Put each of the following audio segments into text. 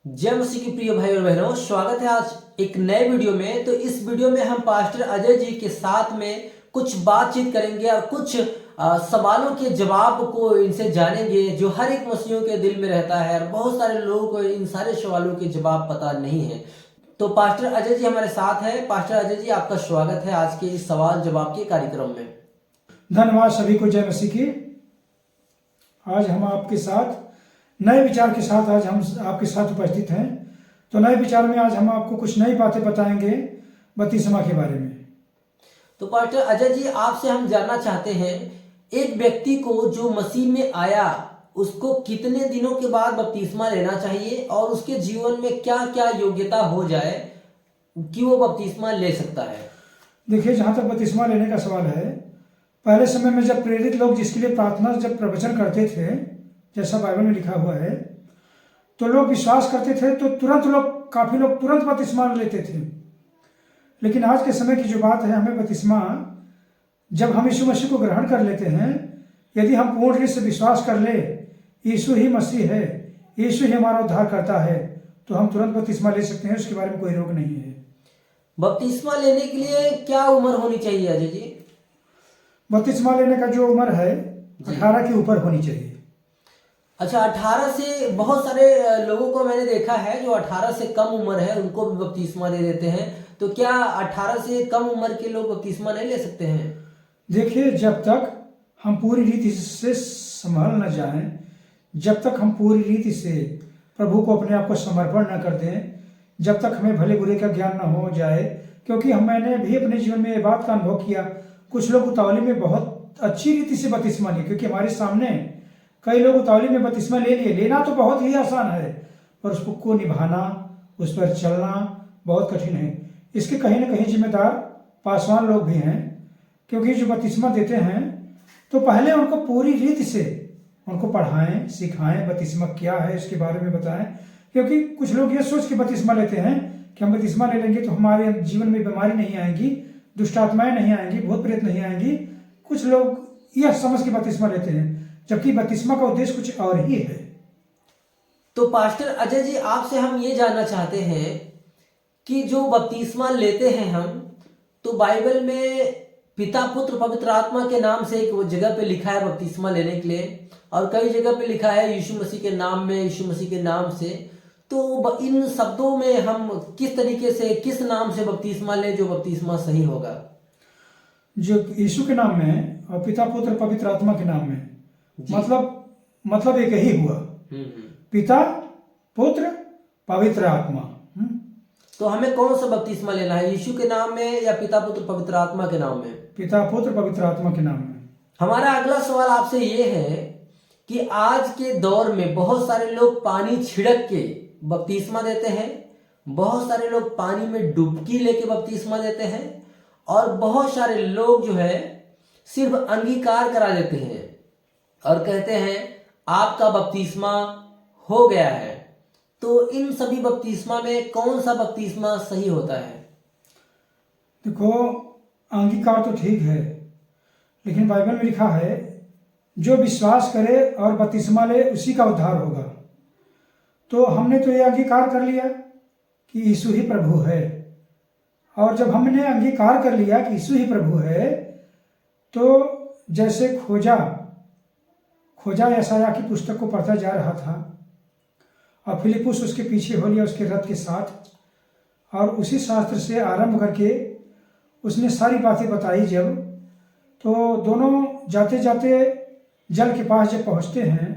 जय मसीह की प्रिय भाई और बहनों, स्वागत है आज एक नए वीडियो में। तो इस वीडियो में हम पास्टर अजय जी के साथ में कुछ बातचीत करेंगे और कुछ सवालों के जवाब को इनसे जानेंगे जो हर एक मसीहियों के दिल में रहता है और बहुत सारे लोगों को इन सारे सवालों के जवाब पता नहीं है। तो पास्टर अजय जी हमारे साथ है। पास्टर अजय जी, आपका स्वागत है आज के इस सवाल जवाब के कार्यक्रम में। धन्यवाद सभी को। जय मसीह की। आज हम आपके साथ नए विचार के साथ आज हम आपके साथ उपस्थित हैं। तो नए विचार में आज हम आपको कुछ नई बातें बताएंगे बपतिस्मा के बारे में। तो पास्टर अजय जी, आपसे हम जानना चाहते हैं, एक व्यक्ति को जो मसीह में आया उसको कितने दिनों के बाद बपतिस्मा लेना चाहिए और उसके जीवन में क्या क्या योग्यता हो जाए कि वो बपतिस्मा ले सकता है? देखिए, जहाँ तक बपतिस्मा लेने का सवाल है, पहले समय में जब प्रेरित लोग जिसके लिए प्रार्थना जब प्रवचन करते थे, जैसा बाइबल में लिखा हुआ है, तो लोग विश्वास करते थे तो काफी लोग तुरंत बपतिस्मा लेते थे। लेकिन आज के समय की जो बात है, हमें बपतिस्मा जब हम यीशु मसीह को ग्रहण कर लेते हैं, यदि हम पूर्ण रूप से विश्वास कर ले यीशु ही मसीह है, यीशु ही हमारा उद्धार करता है, तो हम तुरंत बपतिस्मा ले सकते हैं। उसके बारे में कोई रोक नहीं है। बपतिस्मा लेने के लिए क्या उम्र होनी चाहिए अजय जी? बपतिस्मा लेने का जो उम्र है 18 के ऊपर होनी चाहिए। अच्छा, 18 से बहुत सारे लोगों को मैंने देखा है जो 18 से कम उम्र है उनको भी बपतिस्मा दे देते हैं। तो क्या 18 से कम उम्र के लोग बपतिस्मा नहीं ले सकते हैं? देखिए, जब तक हम पूरी रीति से संभल न जाएं, जब तक हम पूरी रीति से प्रभु को अपने आप को समर्पण न कर दें, जब तक हमें भले बुरे का ज्ञान न हो जाए, क्योंकि मैंने भी अपने जीवन में ये बात का अनुभव किया। कुछ लोग उतावली में बहुत अच्छी रीति से बपतिस्मा लिए, क्योंकि हमारे सामने कई लोग उतावली में बपतिस्मा ले लिए। लेना तो बहुत ही आसान है, पर उसको निभाना, उस पर चलना बहुत कठिन है। इसके कहीं ना कहीं जिम्मेदार पासवान लोग भी हैं, क्योंकि जो बपतिस्मा देते हैं तो पहले उनको पूरी रीति से उनको पढ़ाएं, सिखाएं, बपतिस्मा क्या है इसके बारे में बताएं। क्योंकि कुछ लोग ये सोच के बपतिस्मा लेते हैं कि हम बपतिस्मा ले लेंगे तो हमारे जीवन में बीमारी नहीं आएंगी, दुष्ट आत्माएं नहीं आएंगी, भूत प्रेत नहीं आएंगी। कुछ लोग यह समझ के बपतिस्मा लेते हैं, जबकि बपतिस्मा का उद्देश्य कुछ और ही है। तो पास्टर अजय जी, आपसे हम ये जानना चाहते हैं कि जो बपतिस्मा लेते हैं हम, तो बाइबल में पिता पुत्र पवित्र आत्मा के नाम से एक जगह पे लिखा है बपतिस्मा लेने के लिए, और कई जगह पे लिखा है यीशु मसीह के नाम में, यीशु मसीह के नाम से। तो इन शब्दों में हम किस तरीके से, किस नाम से बपतिस्मा लें जो बपतिस्मा सही होगा? जो यीशु के नाम में और पिता पुत्र पवित्र आत्मा के नाम में, मतलब एक ही हुआ, पिता पुत्र पवित्र आत्मा। तो हमें कौन सा बपतिस्मा लेना है, यीशु के नाम में या पिता पुत्र पवित्र आत्मा के नाम में? पिता पुत्र पवित्र आत्मा के नाम में। हमारा अगला सवाल आपसे ये है कि आज के दौर में बहुत सारे लोग पानी छिड़क के बपतिस्मा देते हैं, बहुत सारे लोग पानी में डुबकी लेके बपतिस्मा देते हैं, और बहुत सारे लोग जो है सिर्फ अंगीकार करा देते हैं और कहते हैं आपका बपतिस्मा हो गया है। तो इन सभी बपतिस्मा में कौन सा बपतिस्मा सही होता है? देखो, अंगीकार तो ठीक है, लेकिन बाइबल में लिखा है जो विश्वास करे और बपतिस्मा ले उसी का उद्धार होगा। तो हमने तो ये अंगीकार कर लिया कि यीशु ही प्रभु है, और जब हमने अंगीकार कर लिया कि यीशु ही प्रभु है, तो जैसे खोजा यशायाह की पुस्तक को पढ़ता जा रहा था और फिलिपुस उसके पीछे हो लिया उसके रथ के साथ, और उसी शास्त्र से आरंभ करके उसने सारी बातें बताई। जब तो दोनों जाते जाते जल के पास जब पहुंचते हैं,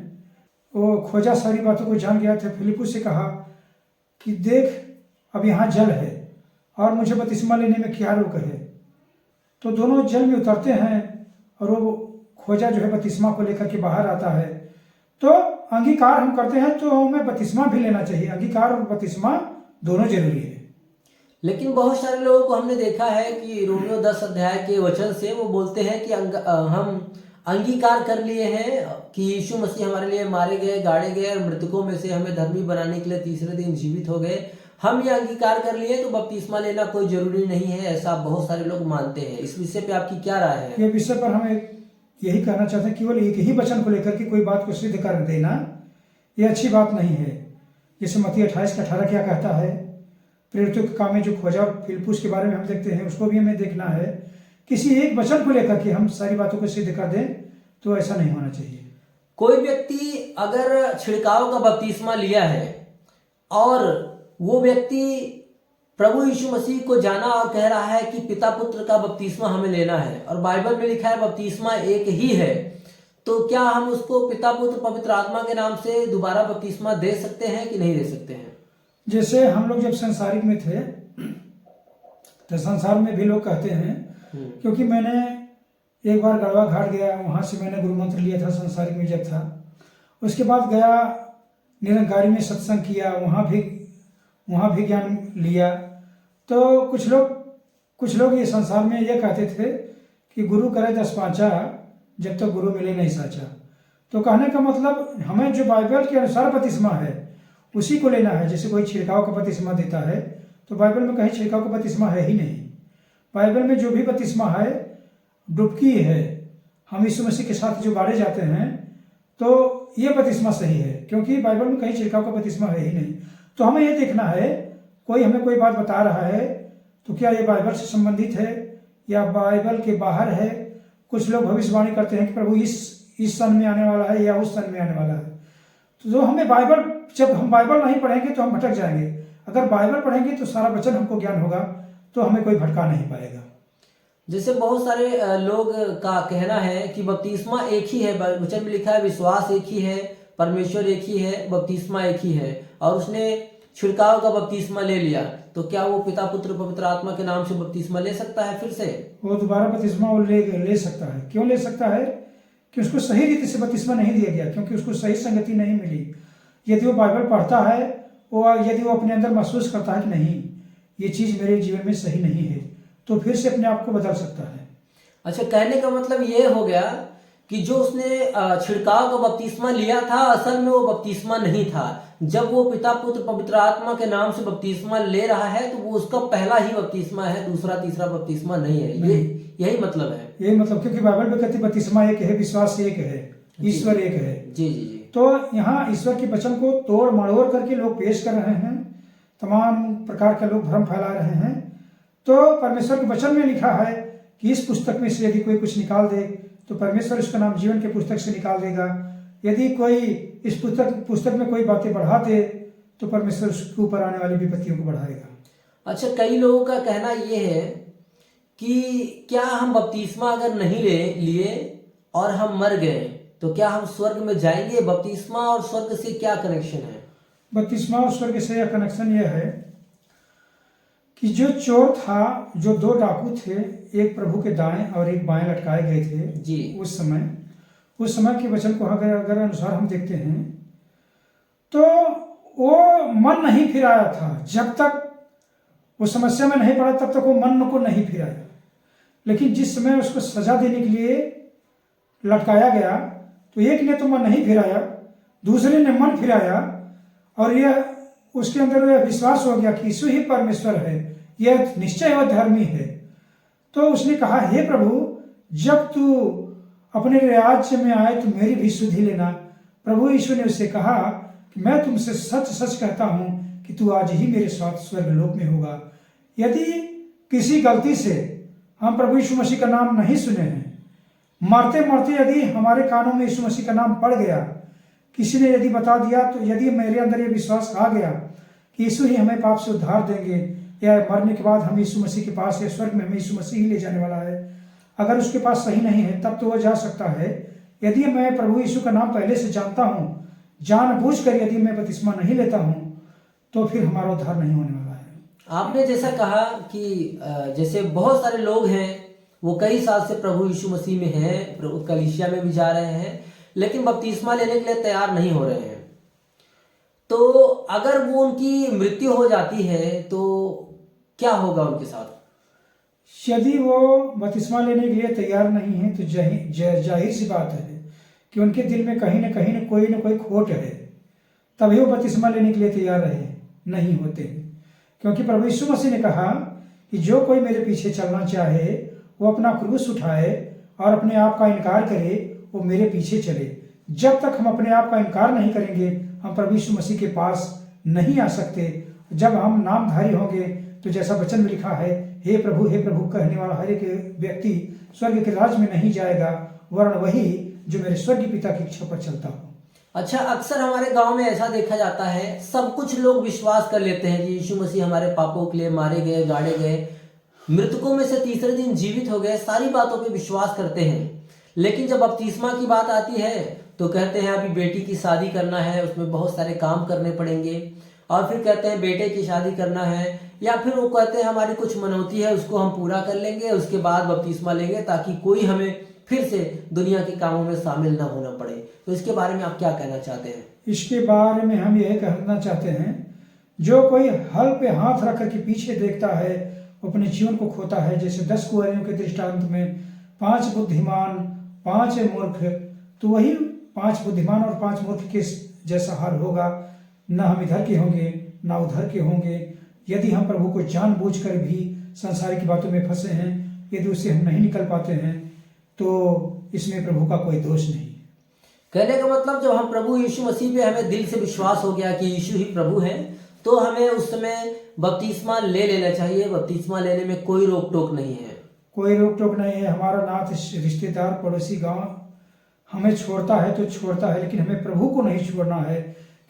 वो खोजा सारी बातों को जान गया था। फिलिपुस से कहा कि देख, अब यहाँ जल है और मुझे बपतिस्मा लेने में क्या रोक है। तो दोनों जल में उतरते हैं और वो खोजा जो है बपतिस्मा को लेकर के बाहर आता है। तो अंगीकार हम करते हैं तो हमें बपतिस्मा भी लेना चाहिए। अंगीकार और बपतिस्मा दोनों जरूरी है। लेकिन बहुत सारे लोगों को हमने देखा है कि रोमियो 10 अध्याय के वचन से वो बोलते हैं कि हम अंगीकार कर लिए हैं कि यीशु मसीह हमारे लिए मारे गए, गाड़े गए, और मृतकों में से हमें धर्मी बनाने के लिए तीसरे दिन जीवित हो गए। हम ये अंगीकार कर लिए तो बपतिस्मा लेना कोई जरूरी नहीं है, ऐसा बहुत सारे लोग मानते हैं। इस विषय पे आपकी क्या राय है? ये विषय पर हमें यही कहना चाहते हैं, केवल एक ही वचन को लेकर के कोई बात को सिद्ध कर देना ये अच्छी बात नहीं है। जैसे मत्ती 28:18 क्या कहता है, प्रेरितों के काम में जो खोजा और फिलिप्पुस के बारे में हम देखते हैं, उसको भी हमें देखना है। किसी एक वचन को लेकर के हम सारी बातों को सिद्ध कर दें, तो ऐसा नहीं होना चाहिए। कोई व्यक्ति अगर छिड़काव का बपतिस्मा लिया है और वो व्यक्ति प्रभु यीशु मसीह को जाना और कह रहा है कि पिता पुत्र का बपतिस्मा हमें लेना है, और बाइबल में लिखा है बपतिस्मा एक ही है, तो क्या हम उसको पिता पुत्र पवित्र आत्मा के नाम से दोबारा बपतिस्मा दे सकते हैं कि नहीं दे सकते हैं? जैसे हम लोग जब संसारिक में थे तो संसार में भी लोग कहते हैं, क्योंकि मैंने एक बार गढ़वा घाट गया, वहाँ से मैंने गुरु मंत्र लिया था संसारिक में जब था। उसके बाद गया निरंकारी में सत्संग किया, वहाँ भी ज्ञान लिया। तो कुछ लोग ये संसार में ये कहते थे कि गुरु करे 10 पाँचा, जब तक गुरु मिले नहीं साचा। तो कहने का मतलब हमें जो बाइबल के अनुसार बपतिस्मा है उसी को लेना है। जैसे कोई छिड़काव का बपतिस्मा देता है तो बाइबल में कहीं छिड़काव का बपतिस्मा है ही नहीं। बाइबल में जो भी बपतिस्मा है डुबकी है, हम यीशु मसीह के साथ जो गाड़े जाते हैं, तो ये बपतिस्मा सही है, क्योंकि बाइबल में कहीं छिड़काव का बपतिस्मा है ही नहीं। तो हमें ये देखना है, कोई हमें कोई बात बता रहा है तो क्या ये बाइबल से संबंधित है या बाइबल के बाहर है। कुछ लोग भविष्यवाणी करते हैं कि प्रभु इस सन में आने वाला है या उस सन में आने वाला है। तो जो हमें बाइबल, जब हम बाइबल नहीं पढ़ेंगे तो हम भटक जाएंगे। अगर बाइबल पढ़ेंगे तो सारा वचन हमको ज्ञान होगा, तो हमें कोई भटका नहीं पाएगा। जैसे बहुत सारे लोग का कहना है कि बपतिस्मा एक ही है, वचन में लिखा है विश्वास एक ही है, परमेश्वर एक ही है, बपतिस्मा एक ही है, और उसने छिड़काव का बपतिस्मा ले लिया, तो क्या वो पिता पुत्र पवित्र आत्मा के नाम से बपतिस्मा ले सकता है फिर से? वो दोबारा बपतिस्मा वो ले सकता है। क्यों ले सकता है? कि उसको सही रीति से बपतिस्मा नहीं दिया गया, क्योंकि उसको सही संगति नहीं मिली। यदि वो बाइबल पढ़ता है, यदि वो अपने अंदर महसूस करता है कि नहीं ये चीज़ मेरे जीवन में सही नहीं है, तो फिर से अपने आप को बदल सकता है। अच्छा, कहने का मतलब ये हो गया कि जो उसने छिड़काव का बपतिस्मा लिया था, असल में वो बपतिस्मा नहीं था। जब वो पिता पुत्र पवित्र आत्मा के नाम से बपतिस्मा ले रहा है तो वो उसका पहला ही बपतिस्मा है, दूसरा तीसरा बपतिस्मा नहीं है। ये यही मतलब है। यही मतलब, क्योंकि बाइबल में कहते बपतिस्मा एक है, विश्वास एक है, ईश्वर एक है। जी जी जी। तो यहाँ ईश्वर के वचन को तोड़ मड़ोड़ करके लोग पेश कर रहे हैं, तमाम प्रकार के लोग भ्रम फैला रहे हैं। तो परमेश्वर के वचन में लिखा है कि इस पुस्तक में से यदि कोई कुछ निकाल दे तो परमेश्वर उसका नाम जीवन के पुस्तक से निकाल देगा। यदि कोई इस पुस्तक में कोई बातें बढ़ा दे तो परमेश्वर उसके ऊपर आने वाली विपत्तियों को बढ़ाएगा। अच्छा, कई लोगों का कहना ये है कि क्या हम बपतिस्मा अगर नहीं लिए और हम मर गए तो क्या हम स्वर्ग में जाएंगे? बपतिस्मा और स्वर्ग से क्या कनेक्शन है? बपतिस्मा और स्वर्ग से यह कनेक्शन यह है कि जो चोर था, जो 2 डाकू थे, एक प्रभु के दाएं और एक बाएं लटकाए गए थे जी, उस समय के वचन को अगर अनुसार हम देखते हैं तो वो मन नहीं फिराया था। जब तक वो समस्या में नहीं पड़ा तब तक वो मन को नहीं फिराया। लेकिन जिस समय उसको सजा देने के लिए लटकाया गया तो एक ने तो मन नहीं फिराया, दूसरे ने मन फिराया, और यह उसके अंदर यह विश्वास हो गया कि यीशु ही परमेश्वर है, यह निश्चय वह धर्मी है। तो उसने कहा, हे प्रभु, जब तू अपने राज्य में आए तो मेरी भी सुधि लेना। प्रभु यीशु ने उससे कहा कि मैं तुमसे सच सच कहता हूं कि तू आज ही मेरे साथ स्वर्गलोक में होगा। यदि किसी गलती से हम प्रभु यीशु मसीह का नाम नहीं सुने हैं, मरते मरते यदि हमारे कानों में यीशु मसीह का नाम पड़ गया, किसी ने यदि बता दिया, तो यदि मेरे अंदर ये विश्वास आ गया कि यीशु ही हमें पाप से उद्धार देंगे, या मरने के बाद हम यीशु मसीह के पास या स्वर्ग में हमें यीशु मसीह ही ले जाने वाला है, अगर उसके पास सही नहीं है तब तो वह जा सकता है। यदि मैं प्रभु यीशु का नाम पहले से जानता हूँ, जानबूझकर यदि मैं बपतिस्मा नहीं लेता हूँ, तो फिर हमारा उद्धार नहीं होने वाला है। आपने जैसा कहा कि जैसे बहुत सारे लोग हैं वो कई साल से प्रभु यीशु मसीह में हैं, प्रभु कलीसिया में भी जा रहे हैं, लेकिन बपतिस्मा लेने के लिए तैयार नहीं हो रहे हैं। तो अगर वो उनकी मृत्यु हो जाती है तो क्या होगा उनके साथ? यदि वो बपतिस्मा लेने के लिए तैयार नहीं है तो जाहिर सी बात है कि उनके दिल में कहीं न कोई खोट है, तभी वो बपतिस्मा लेने के लिए तैयार नहीं होते। क्योंकि प्रभु यीशु मसीह ने कहा कि जो कोई मेरे पीछे चलना चाहे वो अपना क्रूस उठाए और अपने आप का इनकार करे, वो मेरे पीछे चले। जब तक हम अपने आप का इनकार नहीं करेंगे हम प्रभु यीशु मसीह के पास नहीं आ सकते। जब हम नामधारी होंगे तो जैसा वचन में लिखा है, हे प्रभु कहने वाला हर एक व्यक्ति स्वर्ग के राज्य में नहीं जाएगा, वरन वही जो मेरे स्वर्गीय पिता की इच्छा पर चलता हो। अच्छा, अक्सर हमारे गांव में ऐसा देखा जाता है, सब कुछ लोग विश्वास कर लेते हैं कि यीशु मसीह हमारे पापों के लिए मारे गए, गाड़े गए, मृतकों में से तीसरे दिन जीवित हो गए, सारी बातों पे विश्वास करते हैं। लेकिन जब बपतिस्मा की बात आती है तो कहते हैं अभी बेटी की शादी करना है, उसमें बहुत सारे काम करने पड़ेंगे, और फिर कहते हैं बेटे की शादी करना है, या फिर वो कहते हैं हमारी कुछ मनौती है उसको हम पूरा कर लेंगे, उसके बाद बपतिस्मा लेंगे ताकि कोई हमें फिर से दुनिया के कामों में शामिल ना होना पड़े। तो इसके बारे में आप क्या कहना चाहते हैं? इसके बारे में हम यह कहना चाहते हैं, जो कोई हल पे हाथ रख करके पीछे देखता है वो अपने जीवन को खोता है। जैसे 10 कुंवारियों के दृष्टांत में 5 बुद्धिमान 5 मूर्ख, तो वही 5 बुद्धिमान और 5 मूर्ख के जैसा हाल होगा। न हम इधर के होंगे ना उधर के होंगे। यदि हम प्रभु को जानबूझकर भी संसारिक बातों में फंसे हैं, यदि उससे हम नहीं निकल पाते हैं, तो इसमें प्रभु का कोई दोष नहीं। कहने का मतलब जब हम प्रभु यीशु मसीह पे हमें दिल से विश्वास हो गया कि यीशु ही प्रभु है, तो हमें उस समय बपतिस्मा ले लेना चाहिए। बपतिस्मा लेने में कोई रोक टोक नहीं है। कोई रोक टोक नहीं है। हमारा नाथ रिश्तेदार पड़ोसी गांव हमें छोड़ता है तो छोड़ता है, लेकिन हमें प्रभु को नहीं छोड़ना है,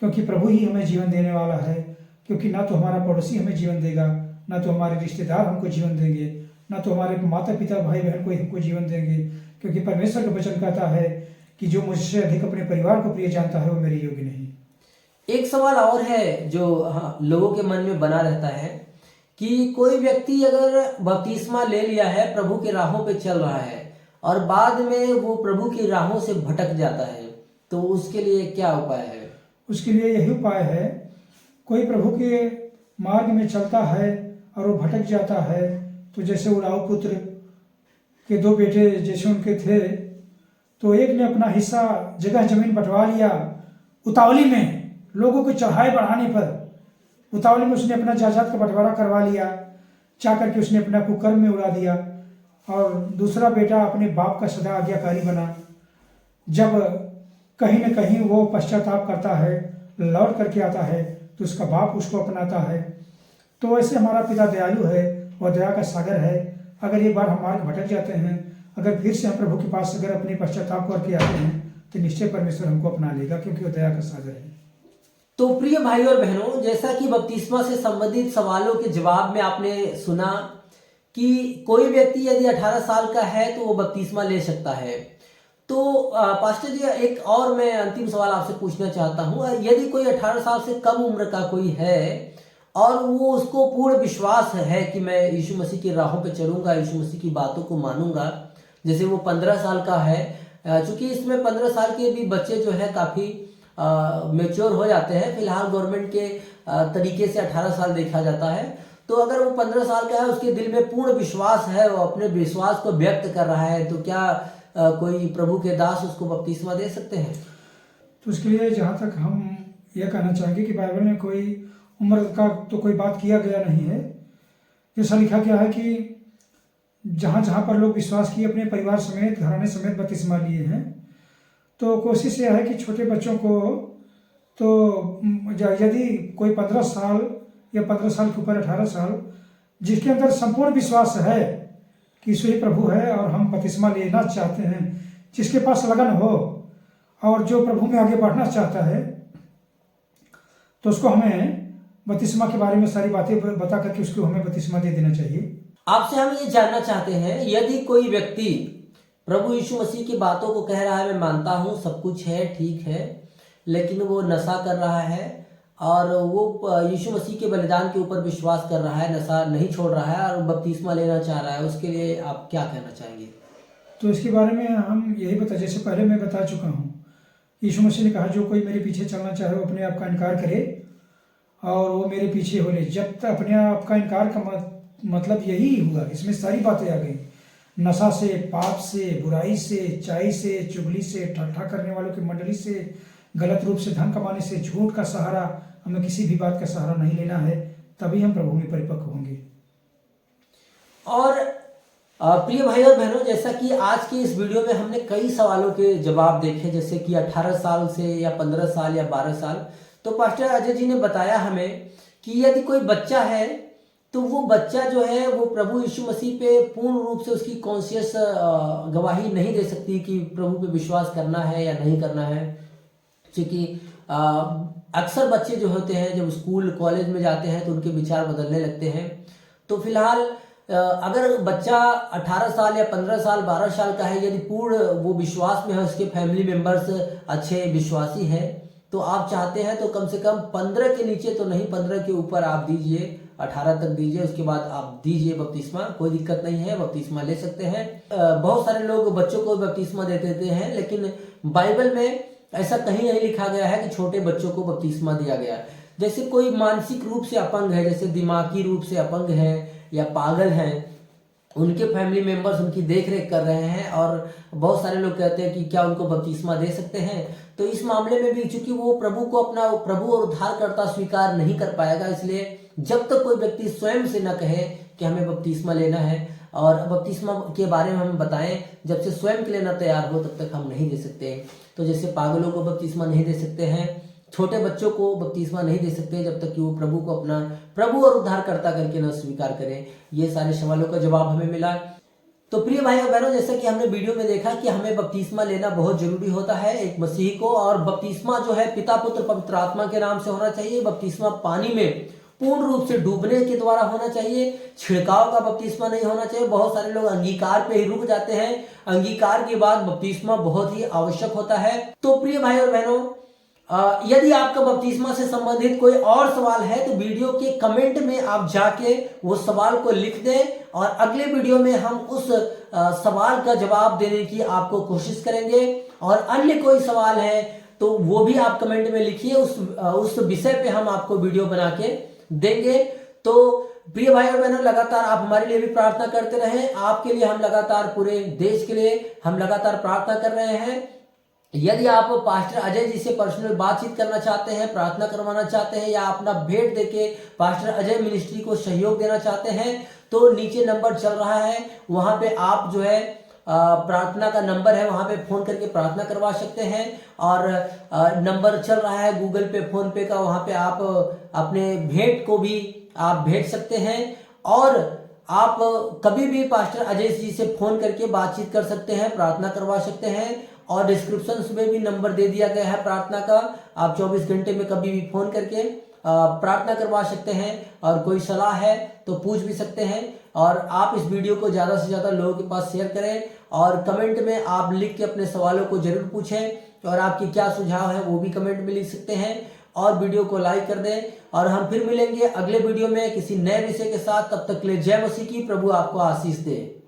क्योंकि प्रभु ही हमें जीवन देने वाला है। क्योंकि ना तो हमारा पड़ोसी हमें जीवन देगा, ना तो हमारे रिश्तेदार हमको जीवन देंगे, ना तो हमारे माता पिता भाई बहन को हमको जीवन देंगे। क्योंकि परमेश्वर का वचन कहता है कि जो मुझसे अधिक अपने परिवार को प्रिय जानता है वो मेरे योग्य नहीं। एक सवाल और है जो लोगों के मन में बना रहता है कि कोई व्यक्ति अगर बपतिस्मा ले लिया है, प्रभु की राहों पे चल रहा है, और बाद में वो प्रभु की राहों से भटक जाता है, तो उसके लिए क्या उपाय है? उसके लिए यही उपाय है, कोई प्रभु के मार्ग में चलता है और वो भटक जाता है, तो जैसे उड़ाऊ पुत्र के 2 बेटे जैसे उनके थे, तो एक ने अपना हिस्सा जगह जमीन बंटवा लिया उतावली में, लोगों को चढ़ाए बढ़ाने पर उतावली में उसने अपना जायदाद का बंटवारा करवा लिया, चाह करके उसने अपना कुकर्म में उड़ा दिया। और दूसरा बेटा अपने बाप का सदा आज्ञाकारी बना। जब कहीं न कहीं वो पश्चाताप करता है, लौट करके आता है, तो उसका बाप उसको अपनाता है। तो ऐसे हमारा पिता दयालु है, वह दया का सागर है। अगर एक बार हम मार्ग भटक जाते हैं, अगर फिर से हम प्रभु के पास अगर अपने पश्चाताप करके आते हैं, तो निश्चय परमेश्वर हमको अपना लेगा, क्योंकि वह दया का सागर है। तो प्रिय भाई और बहनों, जैसा कि बपतिस्मा से संबंधित सवालों के जवाब में आपने सुना कि कोई व्यक्ति यदि 18 साल का है तो वो बपतिस्मा ले सकता है। तो पास्टर जी, एक और मैं अंतिम सवाल आपसे पूछना चाहता हूँ। यदि कोई 18 साल से कम उम्र का कोई है और वो उसको पूर्ण विश्वास है कि मैं यीशु मसीह की राहों पे चलूंगा, यीशु मसीह की बातों को मानूंगा, जैसे वो 15 साल का है, चूंकि इसमें 15 साल के भी बच्चे जो है काफ़ी मेच्योर हो जाते हैं। फिलहाल गवर्नमेंट के तरीके से 18 साल देखा जाता है। तो अगर वो 15 साल का है, उसके दिल में पूर्ण विश्वास है, वो अपने विश्वास को व्यक्त कर रहा है, तो क्या कोई प्रभु के दास उसको बपतिस्मा दे सकते हैं? तो उसके लिए जहाँ तक हम यह कहना चाहेंगे कि बाइबल में कोई उम्र का तो कोई बात किया गया नहीं है। जैसा लिखा गया है कि जहाँ जहाँ पर लोग विश्वास किए, अपने परिवार समेत घराने समेत बपतिस्मा लिए हैं। तो कोशिश यह है कि छोटे बच्चों को तो यदि कोई 15 साल या 15 साल के ऊपर 18 साल जिसके अंदर संपूर्ण विश्वास है कि यीशु ही प्रभु है और हम बपतिस्मा लेना चाहते हैं, जिसके पास लगन हो और जो प्रभु में आगे बढ़ना चाहता है, तो उसको हमें बपतिस्मा के बारे में सारी बातें बता करके उसको हमें बपतिस्मा दे देना चाहिए। आपसे हम ये जानना चाहते हैं, यदि कोई व्यक्ति प्रभु यीशु मसीह की बातों को कह रहा है, मैं मानता हूँ सब कुछ है, ठीक है, लेकिन वो नशा कर रहा है और वो यीशु मसीह के बलिदान के ऊपर विश्वास कर रहा है, नशा नहीं छोड़ रहा है और बपतिस्मा लेना चाह रहा है, उसके लिए आप क्या कहना चाहेंगे? तो इसके बारे में हम यही जैसे पहले मैं बता चुका हूँ, यीशु मसीह ने कहा जो कोई मेरे पीछे चलना चाहे वो अपने आप का इनकार करे और वो मेरे पीछे हो ले। जब तक अपने आप का इनकार का मतलब यही हुआ, इसमें सारी बातें आ गई, नशा से, पाप से, बुराई से, चाई से, चुगली से, ठट्ठा करने वालों की मंडली से, गलत रूप से धन कमाने से, झूठ का सहारा, हमें किसी भी बात का सहारा नहीं लेना है, तभी हम प्रभु में परिपक्व होंगे। और प्रिय भाई और बहनों, जैसा कि आज की इस वीडियो में हमने कई सवालों के जवाब देखे, जैसे कि 18 साल से या 15 साल या 12 साल, तो पास्टर अजय जी ने बताया हमें कि यदि कोई बच्चा है तो वो बच्चा जो है वो प्रभु यीशु मसीह पे पूर्ण रूप से उसकी कॉन्शियस गवाही नहीं दे सकती कि प्रभु पे विश्वास करना है या नहीं करना है। क्योंकि अक्सर बच्चे जो होते हैं जब स्कूल कॉलेज में जाते हैं तो उनके विचार बदलने लगते हैं। तो फिलहाल अगर बच्चा 18 साल या 15 साल 12 साल का है, यदि पूर्ण वो विश्वास में है, उसके फैमिली मेंबर्स अच्छे विश्वासी हैं, तो आप चाहते हैं तो कम से कम 15 के नीचे तो नहीं, 15 के ऊपर आप दीजिए, 18 तक दीजिए, उसके बाद आप दीजिए बपतिस्मा, कोई दिक्कत नहीं है, बपतिस्मा ले सकते हैं। बहुत सारे लोग बच्चों को बपतिस्मा दे देते हैं, लेकिन बाइबल में ऐसा कहीं नहीं लिखा गया है कि छोटे बच्चों को बपतिस्मा दिया गया। जैसे कोई मानसिक रूप से अपंग है, जैसे दिमागी रूप से अपंग है या पागल हैं, उनके फैमिली मेंबर्स उनकी देख रेख कर रहे हैं और बहुत सारे लोग कहते हैं कि क्या उनको बपतिस्मा दे सकते हैं। तो इस मामले में भी चूंकि वो प्रभु को अपना प्रभु और उद्धारकर्ता स्वीकार नहीं कर पाएगा, इसलिए जब तक कोई व्यक्ति स्वयं से न कहे कि हमें बपतिस्मा लेना है और बपतिस्मा के बारे में हम बताएं, जब से स्वयं के लेना तैयार हो तब तक हम नहीं दे सकते। तो जैसे पागलों को बपतिस्मा नहीं दे सकते हैं, छोटे बच्चों को बपतिस्मा नहीं दे सकते जब तक कि वो प्रभु को अपना प्रभु और उद्धारकर्ता करके न स्वीकार करें। ये सारे सवालों का जवाब हमें मिला। तो प्रिय भाई और बहनों, जैसा कि हमने वीडियो में देखा कि हमें बपतिस्मा लेना बहुत जरूरी होता है एक मसीही को, और बपतिस्मा जो है पिता पुत्र पवित्र आत्मा के नाम से होना चाहिए। बपतिस्मा पानी में पूर्ण रूप से डूबने के द्वारा होना चाहिए, छिड़काव का बपतिस्मा नहीं होना चाहिए। बहुत सारे लोग अंगीकार पे ही रुक जाते हैं, अंगीकार के बाद बपतिस्मा बहुत ही आवश्यक होता है। तो प्रिय भाई और बहनों, यदि आपका बपतिस्मा से संबंधित कोई और सवाल है तो वीडियो के कमेंट में आप जाके वो सवाल को लिख दें और अगले वीडियो में हम उस सवाल का जवाब देने की आपको कोशिश करेंगे। और अन्य कोई सवाल है तो वो भी आप कमेंट में लिखिए, उस विषय पे हम आपको वीडियो बना के देंगे। तो प्रिय भाई और बहनों, लगातार आप हमारे लिए भी प्रार्थना करते रहें। आपके लिए हम लगातार, पूरे देश के लिए हम लगातार प्रार्थना कर रहे हैं। यदि आप पास्टर अजय जी से पर्सनल बातचीत करना चाहते हैं, प्रार्थना करवाना चाहते हैं या अपना भेंट देके पास्टर अजय मिनिस्ट्री को सहयोग देना चाहते हैं, तो नीचे नंबर चल रहा है, वहां पे आप जो है प्रार्थना का नंबर है, वहां पे फोन करके प्रार्थना करवा सकते हैं। और नंबर चल रहा है गूगल पे, फोन पे का, वहां पे आप अपने भेंट को भी आप भेज सकते हैं। और आप कभी भी पास्टर अजय जी से फोन करके बातचीत कर सकते हैं, प्रार्थना करवा सकते हैं। और डिस्क्रिप्शन में भी नंबर दे दिया गया है प्रार्थना का, आप 24 घंटे में कभी भी फोन करके प्रार्थना करवा सकते हैं। और कोई सलाह है तो पूछ भी सकते हैं। और आप इस वीडियो को ज्यादा से ज्यादा लोगों के पास शेयर करें और कमेंट में आप लिख के अपने सवालों को जरूर पूछें और आपकी क्या सुझाव है वो भी कमेंट में लिख सकते हैं। और वीडियो को लाइक कर दें और हम फिर मिलेंगे अगले वीडियो में किसी नए विषय के साथ। तब तक के लिए जय मसीह की, प्रभु आपको आशीष दे।